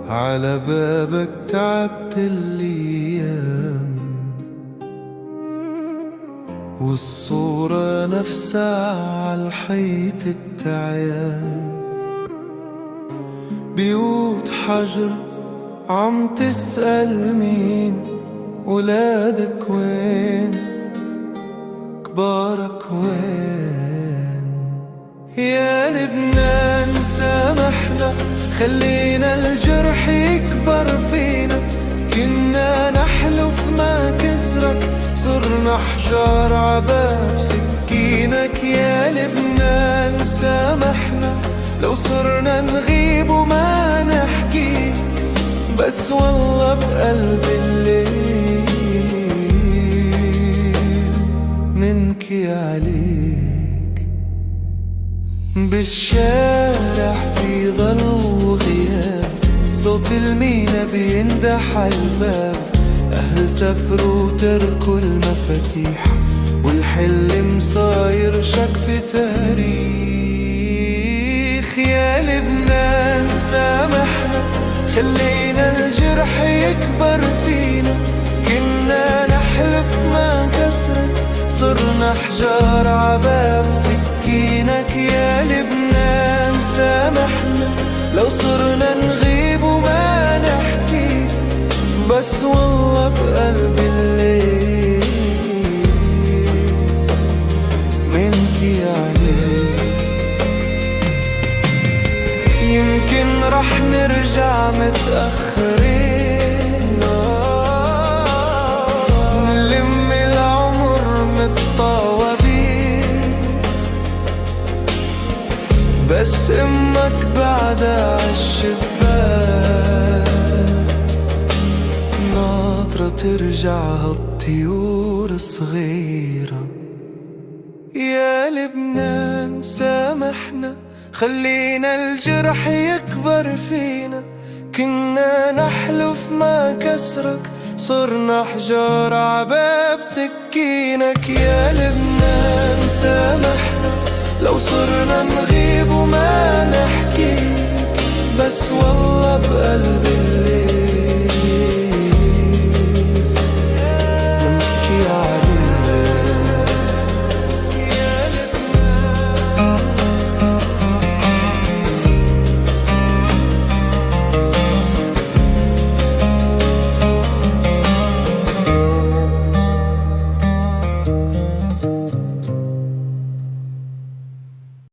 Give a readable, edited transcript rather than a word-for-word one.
على بابك تعبت الأيام، والصورة نفسها عالحيط التعيان. بيوت حجر عم تسأل مين، ولادك وين، كبارك وين. يا لبنان سامحنا، خلينا الجرح يكبر فينا. كنا نحلف ما كسرك، صرنا حجار عباب سكينك. يا لبنان سامحنا، لو صرنا نغيب وما نحكي، بس والله بقلب الليل منكي عليك. بالشارع في ظل وغياب، صوت المينا بيندح عالباب. أهل سافروا وتركوا المفاتيح، والحلم صاير شك في تاريخ. يا لبنان سامحنا، خلينا الجرح يكبر فينا. كنا نحلف ما كسرك، صرنا حجار عباب سكينك. يا لبنان سامحنا، لو صرنا نغيب وما نحكي، بس والله بقلب الليل منكي عليك. يمكن رح نرجع متأخرين، نلم العمر متطاوبين، بس امك بعدها عالشباك ناطرة ترجع هالطيور صغيرة. يا لبنان سامحنا، خلينا الجرح يكبر فينا. كنا نحلف ما كسرك، صرنا حجار عباب سكينك. يا لبنان سامحنا، لو صرنا نغيب وما نحكي، بس والله بقلب